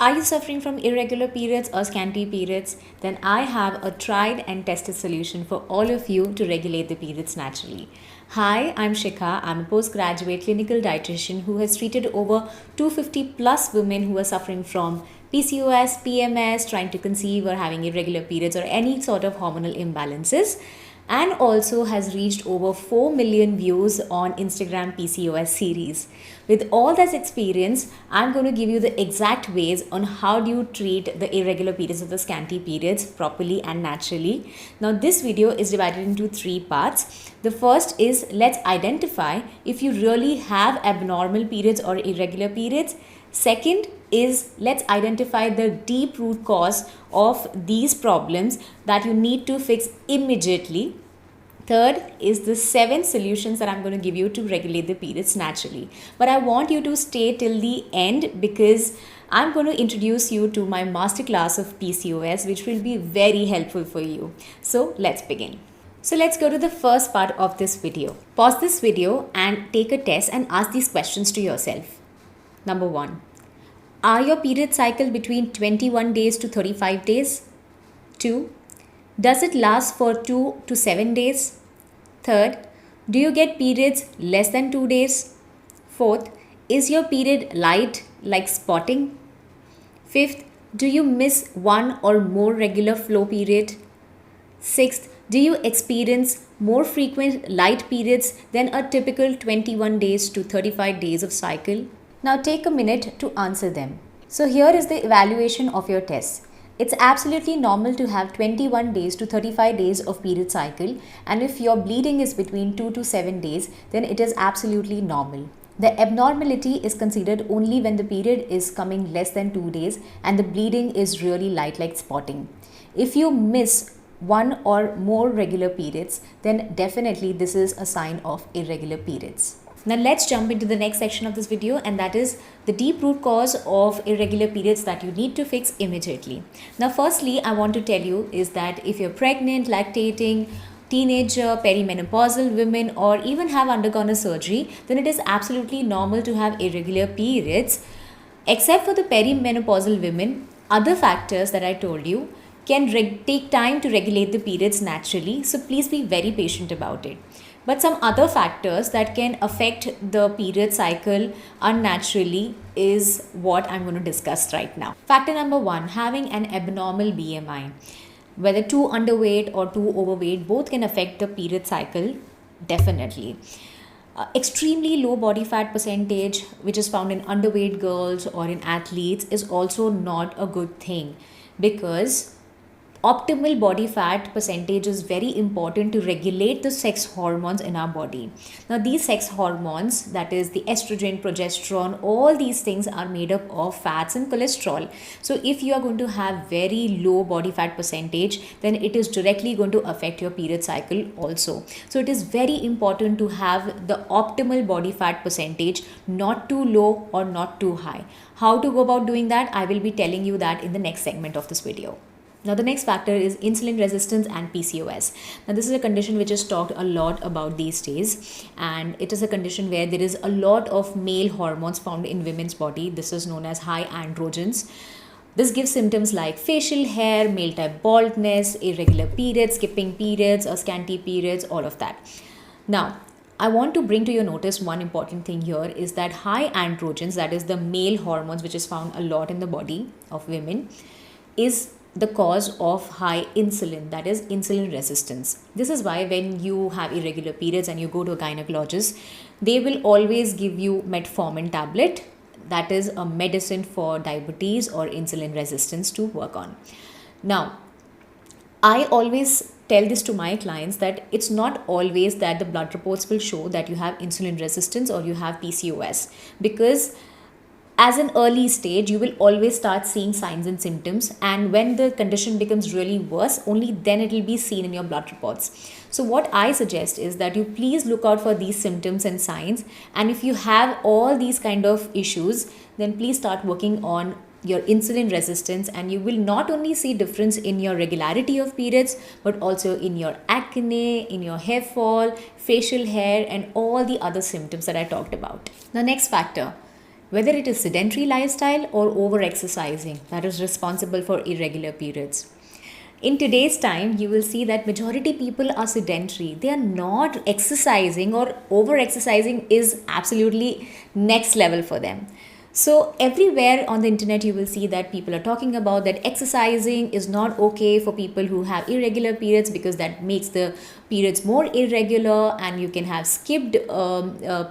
Are you suffering from irregular periods or scanty periods? Then I have a tried and tested solution for all of you to regulate the periods naturally. Hi, I'm Shikha. I'm a postgraduate clinical dietitian who has treated over 250 plus women who are suffering from PCOS, PMS, trying to conceive, or having irregular periods, or any sort of hormonal imbalances, and also has reached over 4 million views on Instagram PCOS series. With all this experience, I'm going to give you the exact ways on how do you treat the irregular periods or the scanty periods properly and naturally. Now this video is divided into 3 parts. The first is let's identify if you really have abnormal periods or irregular periods. Second is let's identify the deep root cause of these problems that you need to fix immediately. Third is the 7 solutions that I'm going to give you to regulate the periods naturally. But I want you to stay till the end because I'm going to introduce you to my masterclass of PCOS, which will be very helpful for you. So let's begin. So let's go to the first part of this video. Pause this video and take a test and ask these questions to yourself. Number 1. Are your period cycle between 21 days to 35 days? 2. Does it last for 2 to 7 days? Third, do you get periods less than 2 days? Fourth, is your period light like spotting? Fifth, do you miss one or more regular flow period? Sixth, do you experience more frequent light periods than a typical 21 days to 35 days of cycle? Now take a minute to answer them. So here is the evaluation of your test. It's absolutely normal to have 21 days to 35 days of period cycle, and if your bleeding is between 2 to 7 days, then it is absolutely normal. The abnormality is considered only when the period is coming less than 2 days and the bleeding is really light like spotting. If you miss one or more regular periods, then definitely this is a sign of irregular periods. Now let's jump into the next section of this video, and that is the deep root cause of irregular periods that you need to fix immediately. Now firstly, I want to tell you is that if you're pregnant, lactating, teenager, perimenopausal women, or even have undergone a surgery, then it is absolutely normal to have irregular periods. Except for the perimenopausal women, other factors that I told you can take time to regulate the periods naturally, so please be very patient about it. But some other factors that can affect the period cycle unnaturally is what I'm going to discuss right now. Factor number 1, having an abnormal BMI. Whether too underweight or too overweight, both can affect the period cycle, definitely. Extremely low body fat percentage, which is found in underweight girls or in athletes, is also not a good thing because optimal body fat percentage is very important to regulate the sex hormones in our body. Now these sex hormones, that is the estrogen, progesterone, all these things are made up of fats and cholesterol. So if you are going to have very low body fat percentage, then it is directly going to affect your period cycle also. So it is very important to have the optimal body fat percentage, not too low or not too high. How to go about doing that, I will be telling you that in the next segment of this video. Now the next factor is insulin resistance and PCOS. Now this is a condition which is talked a lot about these days, and it is a condition where there is a lot of male hormones found in women's body. This is known as high androgens. This gives symptoms like facial hair, male type baldness, irregular periods, skipping periods or scanty periods, all of that. Now I want to bring to your notice one important thing here is that high androgens, that is the male hormones which is found a lot in the body of women, is the cause of high insulin, that is insulin resistance. This is why when you have irregular periods and you go to a gynecologist, they will always give you metformin tablet, that is a medicine for diabetes or insulin resistance to work on. Now, I always tell this to my clients that it's not always that the blood reports will show that you have insulin resistance or you have PCOS, because as an early stage, you will always start seeing signs and symptoms, and when the condition becomes really worse, only then it will be seen in your blood reports. So what I suggest is that you please look out for these symptoms and signs, and if you have all these kind of issues, then please start working on your insulin resistance, and you will not only see difference in your regularity of periods, but also in your acne, in your hair fall, facial hair, and all the other symptoms that I talked about. The next factor, whether it is sedentary lifestyle or over exercising that is responsible for irregular periods. In today's time, you will see that majority people are sedentary. They are not exercising, or over exercising is absolutely next level for them. So everywhere on the internet, you will see that people are talking about that exercising is not okay for people who have irregular periods, because that makes the periods more irregular and you can have skipped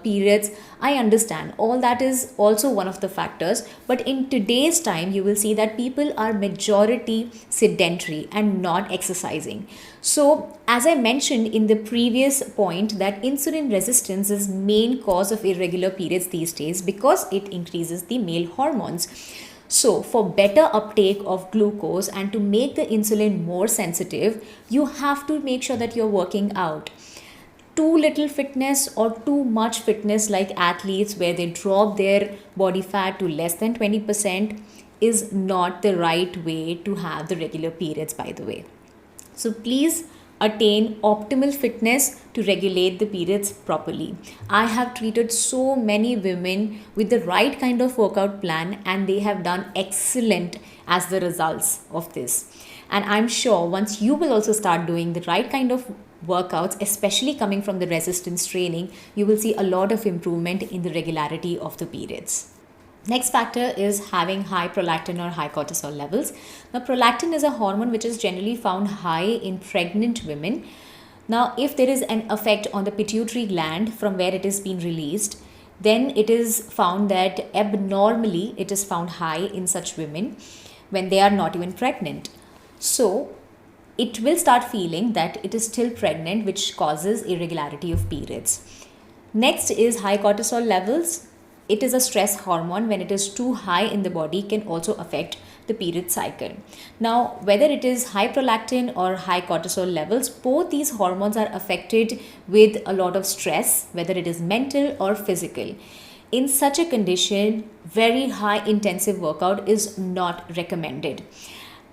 periods. I understand all that is also one of the factors, but in today's time, you will see that people are majority sedentary and not exercising. So as I mentioned in the previous point, that insulin resistance is main cause of irregular periods these days because it increases the male hormones. So for better uptake of glucose and to make the insulin more sensitive, you have to make sure that you're working out. Too little fitness or too much fitness, like athletes where they drop their body fat to less than 20%, is not the right way to have the regular periods, by the way. So please attain optimal fitness to regulate the periods properly. I have treated so many women with the right kind of workout plan and they have done excellent as the results of this. And I'm sure once you will also start doing the right kind of workouts, especially coming from the resistance training, you will see a lot of improvement in the regularity of the periods. Next factor is having high prolactin or high cortisol levels. Now, prolactin is a hormone which is generally found high in pregnant women. Now, if there is an effect on the pituitary gland from where it is being released, then it is found that abnormally it is found high in such women when they are not even pregnant. So, it will start feeling that it is still pregnant, which causes irregularity of periods. Next is high cortisol levels. It is a stress hormone. When it is too high in the body, can also affect the period cycle. Now, whether it is high prolactin or high cortisol levels, both these hormones are affected with a lot of stress, whether it is mental or physical. In such a condition, very high intensive workout is not recommended,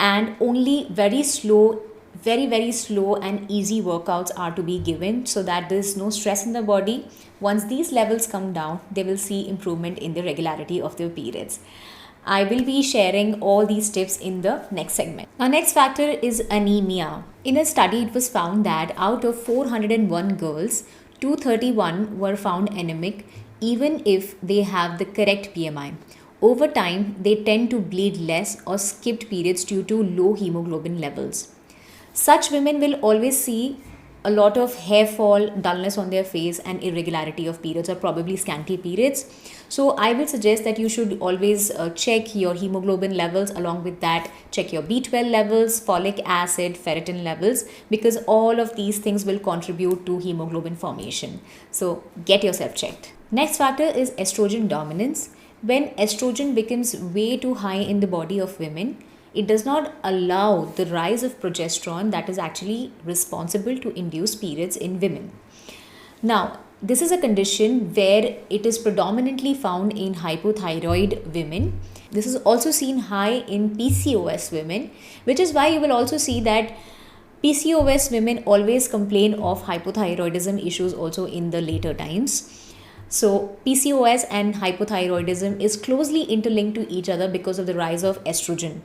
and only very slow and easy workouts are to be given so that there is no stress in the body. Once these levels come down, they will see improvement in the regularity of their periods. I will be sharing all these tips in the next segment. Our next factor is anemia. In a study, it was found that out of 401 girls, 231 were found anemic even if they have the correct BMI. Over time, they tend to bleed less or skipped periods due to low hemoglobin levels. Such women will always see a lot of hair fall, dullness on their face, and irregularity of periods, or probably scanty periods. So I will suggest that you should always check your hemoglobin levels. Along with that, check your B12 levels, folic acid, ferritin levels, because all of these things will contribute to hemoglobin formation. So get yourself checked. Next factor is estrogen dominance. When estrogen becomes way too high in the body of women, it does not allow the rise of progesterone that is actually responsible to induce periods in women. Now, this is a condition where it is predominantly found in hypothyroid women. This is also seen high in PCOS women, which is why you will also see that PCOS women always complain of hypothyroidism issues also in the later times. So PCOS and hypothyroidism is closely interlinked to each other because of the rise of estrogen.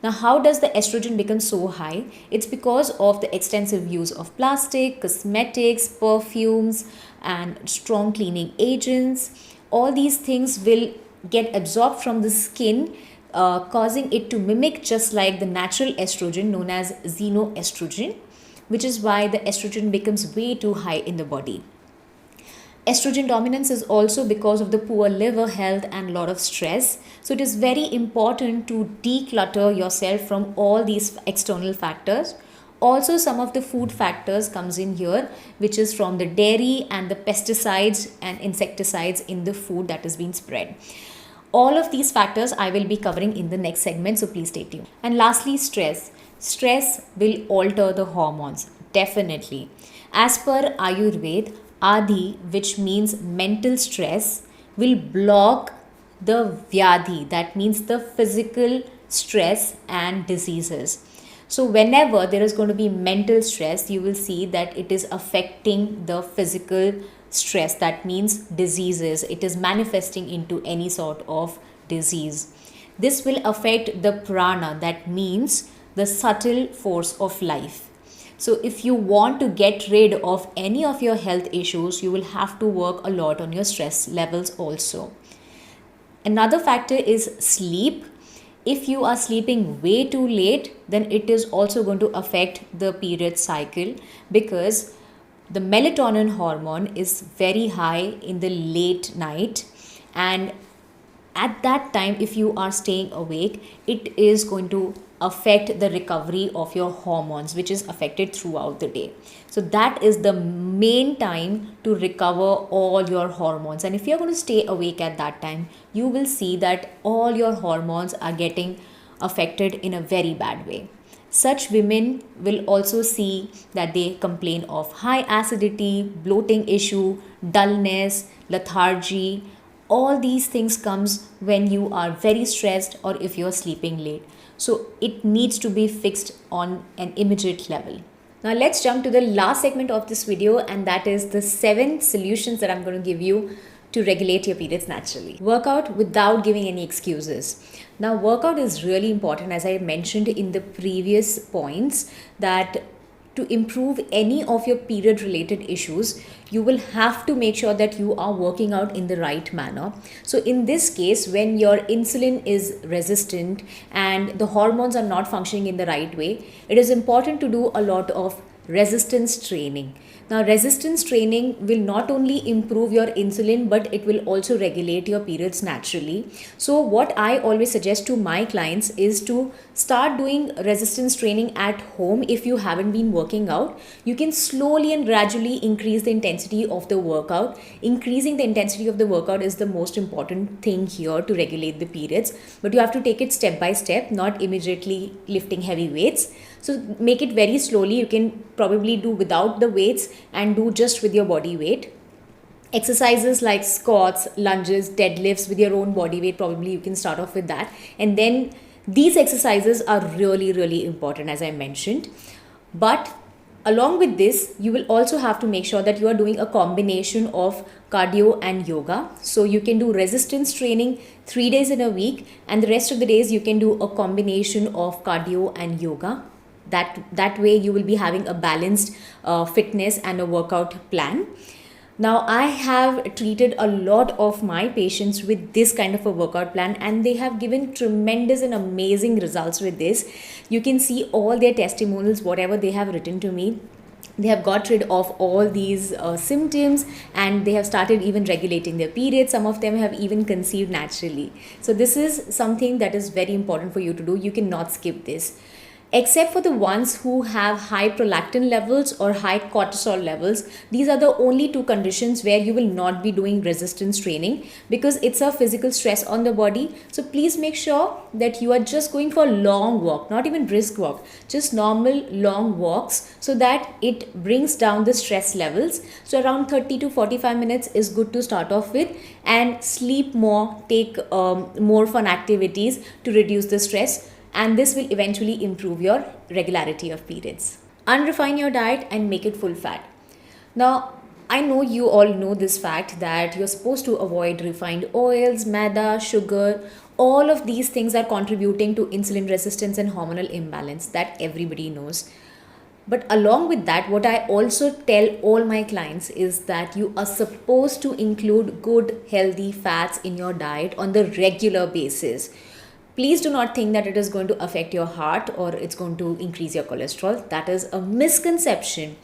Now, how does the estrogen become so high? It's because of the extensive use of plastic, cosmetics, perfumes, and strong cleaning agents. All these things will get absorbed from the skin, causing it to mimic just like the natural estrogen known as xenoestrogen, which is why the estrogen becomes way too high in the body. Estrogen dominance is also because of the poor liver health and a lot of stress. So it is very important to declutter yourself from all these external factors. Also, some of the food factors comes in here, which is from the dairy and the pesticides and insecticides in the food that is being spread. All of these factors I will be covering in the next segment, so please stay tuned. And lastly, stress. Stress will alter the hormones, definitely. As per Ayurveda, Adi, which means mental stress, will block the Vyadhi, that means the physical stress and diseases. So whenever there is going to be mental stress, you will see that it is affecting the physical stress. That means diseases. It is manifesting into any sort of disease. This will affect the prana, that means the subtle force of life. So if you want to get rid of any of your health issues, you will have to work a lot on your stress levels also. Another factor is sleep. If you are sleeping way too late, then it is also going to affect the period cycle, because the melatonin hormone is very high in the late night, and at that time, if you are staying awake, it is going to affect the recovery of your hormones, which is affected throughout the day. So that is the main time to recover all your hormones. And if you're going to stay awake at that time, you will see that all your hormones are getting affected in a very bad way. Such women will also see that they complain of high acidity, bloating issue, dullness, lethargy. All these things comes when you are very stressed or if you're sleeping late. So it needs to be fixed on an immediate level. Now let's jump to the last segment of this video, and that is the 7 solutions that I'm going to give you to regulate your periods naturally. Workout without giving any excuses. Now workout is really important, as I mentioned in the previous points, that to improve any of your period related issues, you will have to make sure that you are working out in the right manner. So in this case, when your insulin is resistant and the hormones are not functioning in the right way, it is important to do a lot of resistance training. Now, resistance training will not only improve your insulin, but it will also regulate your periods naturally. So what I always suggest to my clients is to start doing resistance training at home. If you haven't been working out, you can slowly and gradually increase the intensity of the workout. Increasing the intensity of the workout is the most important thing here to regulate the periods, but you have to take it step by step, not immediately lifting heavy weights. So make it very slowly. You can probably do without the weights and do just with your body weight. Exercises like squats, lunges, deadlifts with your own body weight, probably you can start off with that. And then these exercises are really, really important, as I mentioned. But along with this, you will also have to make sure that you are doing a combination of cardio and yoga. So you can do resistance training 3 days in a week, and the rest of the days you can do a combination of cardio and yoga. That way you will be having a balanced fitness and a workout plan. Now, I have treated a lot of my patients with this kind of a workout plan, and they have given tremendous and amazing results with this. You can see all their testimonials, whatever they have written to me. They have got rid of all these symptoms, and they have started even regulating their periods. Some of them have even conceived naturally. So this is something that is very important for you to do. You cannot skip this. Except for the ones who have high prolactin levels or high cortisol levels, these are the only 2 conditions where you will not be doing resistance training, because it's a physical stress on the body. So please make sure that you are just going for a long walk, not even brisk walk, just normal long walks, so that it brings down the stress levels. So around 30 to 45 minutes is good to start off with, and sleep more, take more fun activities to reduce the stress. And this will eventually improve your regularity of periods. Unrefine your diet and make it full fat. Now, I know you all know this fact that you're supposed to avoid refined oils, maida, sugar. All of these things are contributing to insulin resistance and hormonal imbalance. That everybody knows. But along with that, what I also tell all my clients is that you are supposed to include good, healthy fats in your diet on the regular basis. Please do not think that it is going to affect your heart or it's going to increase your cholesterol. That is a misconception.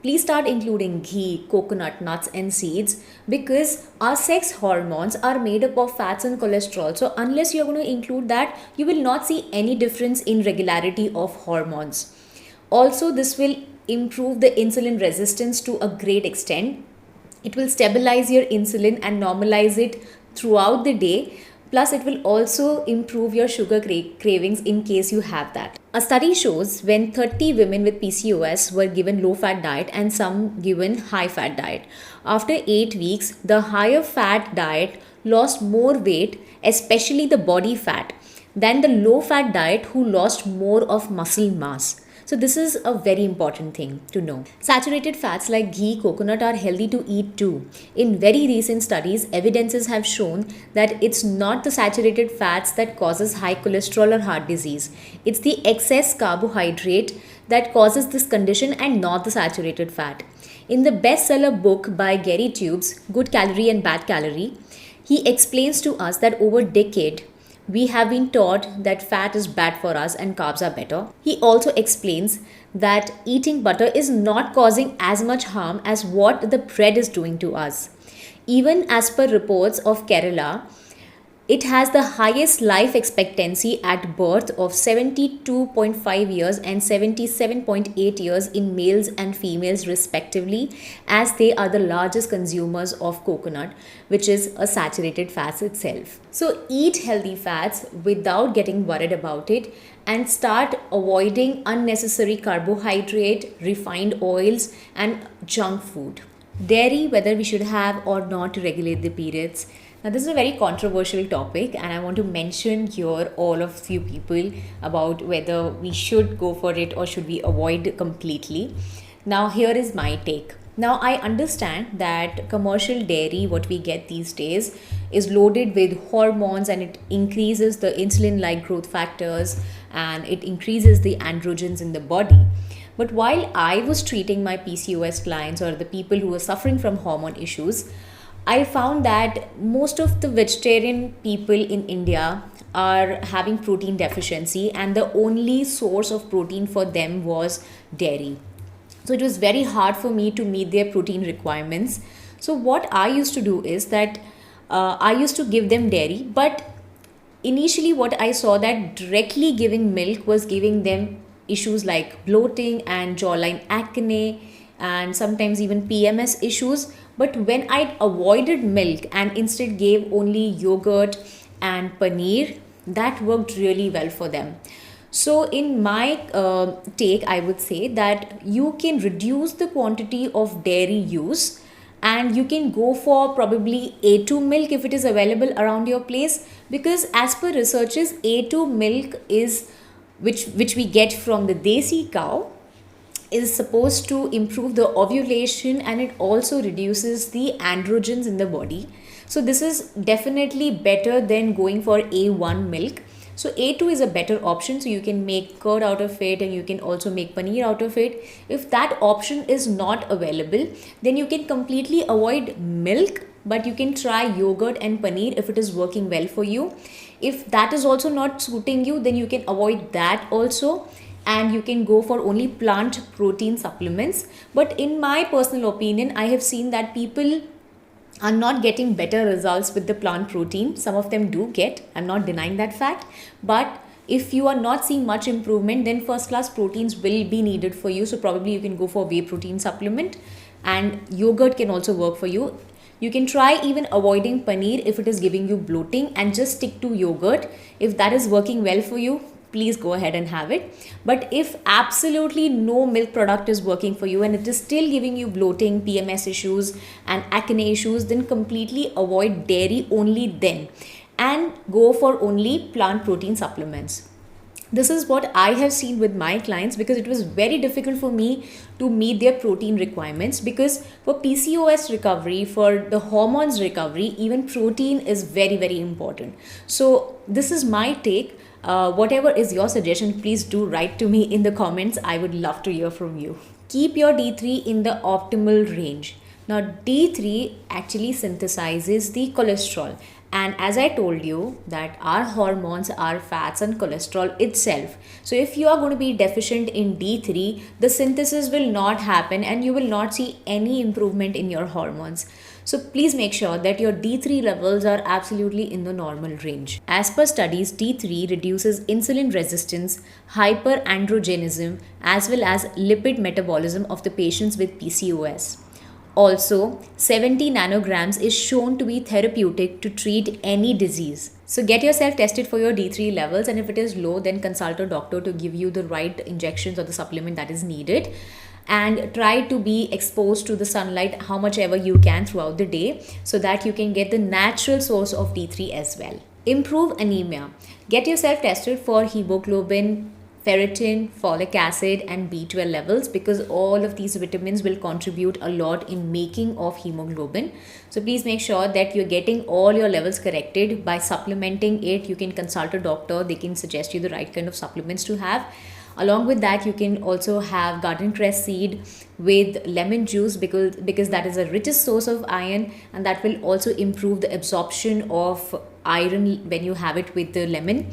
Please start including ghee, coconut, nuts and seeds, because our sex hormones are made up of fats and cholesterol. So unless you're going to include that, you will not see any difference in regularity of hormones. Also, this will improve the insulin resistance to a great extent. It will stabilize your insulin and normalize it throughout the day. Plus, it will also improve your sugar cravings in case you have that. A study shows when 30 women with PCOS were given low-fat diet and some given high-fat diet, after 8 weeks, the higher fat diet lost more weight, especially the body fat, than the low-fat diet who lost more of muscle mass. So this is a very important thing to know. Saturated fats like ghee, coconut are healthy to eat too. In very recent studies, evidences have shown that it's not the saturated fats that causes high cholesterol or heart disease. It's the excess carbohydrate that causes this condition and not the saturated fat. In the bestseller book by Gary Tubes, Good Calorie and Bad Calorie, he explains to us that over a decade, we have been taught that fat is bad for us and carbs are better. He also explains that eating butter is not causing as much harm as what the bread is doing to us. Even as per reports of Kerala, it has the highest life expectancy at birth of 72.5 years and 77.8 years in males and females respectively, as they are the largest consumers of coconut, which is a saturated fat itself. So eat healthy fats without getting worried about it and start avoiding unnecessary carbohydrate, refined oils and junk food. Dairy, whether we should have or not to regulate the periods. Now, this is a very controversial topic, and I want to mention here all of few people about whether we should go for it or should we avoid completely. Now, here is my take. Now, I understand that commercial dairy, what we get these days, is loaded with hormones and it increases the insulin-like growth factors and it increases the androgens in the body. But while I was treating my PCOS clients or the people who were suffering from hormone issues, I found that most of the vegetarian people in India are having protein deficiency and the only source of protein for them was dairy. So it was very hard for me to meet their protein requirements. So what I used to do is that I used to give them dairy, but initially what I saw that directly giving milk was giving them issues like bloating and jawline acne and sometimes even PMS issues. But when I avoided milk and instead gave only yogurt and paneer, that worked really well for them. So in my take, I would say that you can reduce the quantity of dairy use and you can go for probably A2 milk if it is available around your place, because as per researches, A2 milk is which we get from the desi cow is supposed to improve the ovulation and it also reduces the androgens in the body. So this is definitely better than going for A1 milk. So A2 is a better option, so you can make curd out of it and you can also make paneer out of it. If that option is not available, then you can completely avoid milk, but you can try yogurt and paneer if it is working well for you. If that is also not suiting you, then you can avoid that also and you can go for only plant protein supplements. But in my personal opinion, I have seen that people are not getting better results with the plant protein. Some of them do get, I'm not denying that fact, but if you are not seeing much improvement, then first class proteins will be needed for you. So probably you can go for whey protein supplement and yogurt can also work for you. You can try even avoiding paneer if it is giving you bloating and just stick to yogurt. If that is working well for you, please go ahead and have it. But if absolutely no milk product is working for you and it is still giving you bloating, PMS issues and acne issues, then completely avoid dairy only then and go for only plant protein supplements. This is what I have seen with my clients because it was very difficult for me to meet their protein requirements, because for PCOS recovery, for the hormones recovery, even protein is very, very important. So this is my take. Whatever is your suggestion, please do write to me in the comments. I would love to hear from you. Keep your D3 in the optimal range. Now, D3 actually synthesizes the cholesterol. And as I told you that our hormones are fats and cholesterol itself. So if you are going to be deficient in D3, the synthesis will not happen and you will not see any improvement in your hormones. So please make sure that your D3 levels are absolutely in the normal range. As per studies, D3 reduces insulin resistance, hyperandrogenism, as well as lipid metabolism of the patients with PCOS. Also, 70 nanograms is shown to be therapeutic to treat any disease. So get yourself tested for your D3 levels, and if it is low, then consult a doctor to give you the right injections or the supplement that is needed. And try to be exposed to the sunlight how much ever you can throughout the day so that you can get the natural source of D3 as well. Improve anemia. Get yourself tested for hemoglobin, ferritin, folic acid and B12 levels, because all of these vitamins will contribute a lot in making of hemoglobin. So please make sure that you're getting all your levels corrected by supplementing it. You can consult a doctor, they can suggest you the right kind of supplements to have. Along with that, you can also have garden cress seed with lemon juice, because that is the richest source of iron, and that will also improve the absorption of iron when you have it with the lemon.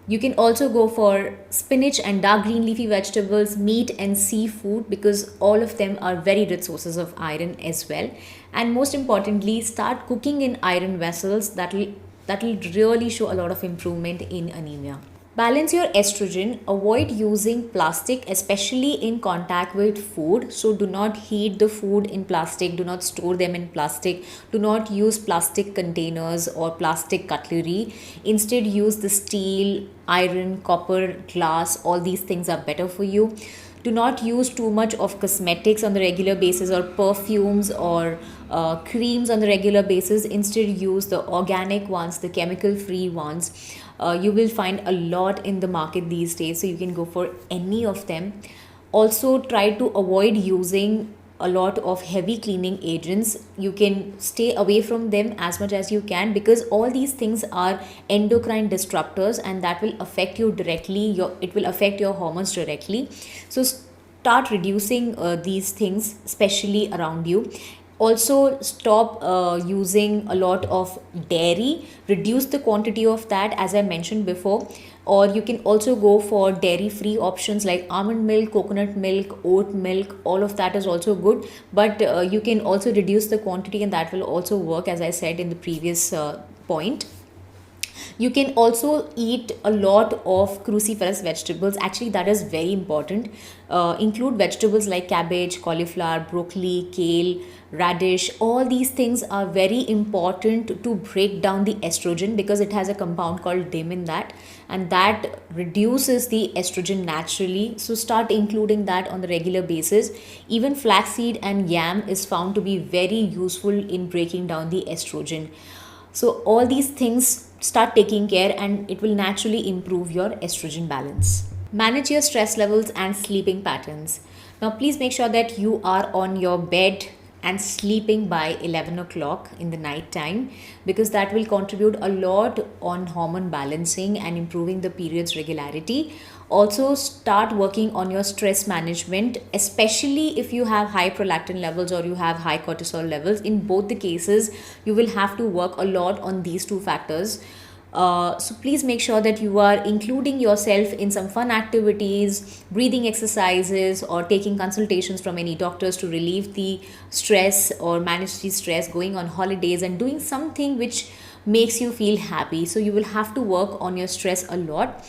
You can also go for spinach and dark green leafy vegetables, meat and seafood, because all of them are very rich sources of iron as well. And most importantly, start cooking in iron vessels. That will really show a lot of improvement in anemia. Balance your estrogen. Avoid using plastic, especially in contact with food. So do not heat the food in plastic. Do not store them in plastic. Do not use plastic containers or plastic cutlery. Instead, use the steel, iron, copper, glass. All these things are better for you. Do not use too much of cosmetics on the regular basis, or perfumes or creams on the regular basis. Instead, use the organic ones, the chemical free ones. You will find a lot in the market these days, so you can go for any of them. Also, try to avoid using a lot of heavy cleaning agents. You can stay away from them as much as you can, because all these things are endocrine disruptors, and that will affect you directly. It will affect your hormones directly. So start reducing these things, especially around you. Also, stop using a lot of dairy. Reduce the quantity of that, as I mentioned before. Or you can also go for dairy free options like almond milk, coconut milk, oat milk. All of that is also good, but you can also reduce the quantity, and that will also work, as I said in the previous point. You can also eat a lot of cruciferous vegetables. Actually, that is very important. Include vegetables like cabbage, cauliflower, broccoli, kale, radish. All these things are very important to break down the estrogen, because it has a compound called DIM in that, and that reduces the estrogen naturally. So start including that on the regular basis. Even flaxseed and yam is found to be very useful in breaking down the estrogen. So all these things, start taking care, and it will naturally improve your estrogen balance. Manage your stress levels and sleeping patterns. Now, please make sure that you are on your bed and sleeping by 11 o'clock in the night time, because that will contribute a lot on hormone balancing and improving the period's regularity. Also, start working on your stress management, especially if you have high prolactin levels or you have high cortisol levels. In both the cases, you will have to work a lot on these two factors. So please make sure that you are including yourself in some fun activities, breathing exercises, or taking consultations from any doctors to relieve the stress or manage the stress, going on holidays and doing something which makes you feel happy. So you will have to work on your stress a lot.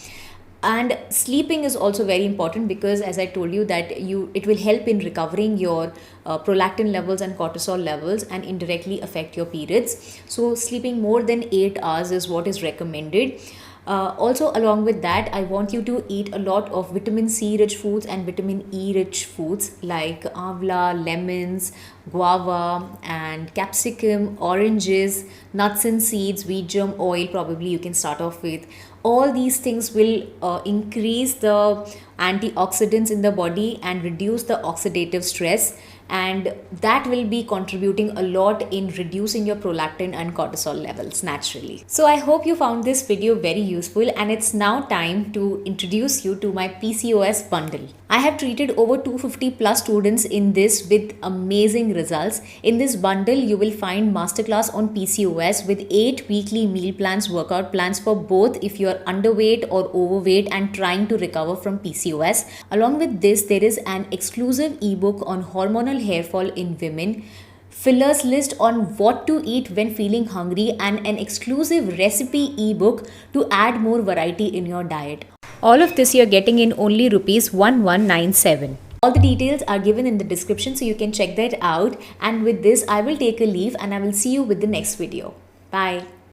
And sleeping is also very important, because as I told you that it will help in recovering your prolactin levels and cortisol levels, and indirectly affect your periods. So sleeping more than 8 hours is what is recommended. Also, along with that, I want you to eat a lot of vitamin C rich foods and vitamin E rich foods like amla, lemons, guava and capsicum, oranges, nuts and seeds, wheat germ oil probably you can start off with. All these things will increase the antioxidants in the body and reduce the oxidative stress, and that will be contributing a lot in reducing your prolactin and cortisol levels naturally. So I hope you found this video very useful, and it's now time to introduce you to my PCOS bundle. I have treated over 250 plus students in this with amazing results. In this bundle, you will find masterclass on PCOS with 8 weekly meal plans, workout plans for both if you are underweight or overweight and trying to recover from PCOS. Along with this, there is an exclusive ebook on hormonal hair fall in women, fillers list on what to eat when feeling hungry, and an exclusive recipe ebook to add more variety in your diet. All of this you're getting in only rupees 1197. All the details are given in the description, so you can check that out. And with this, I will take a leave and I will see you with the next video. Bye.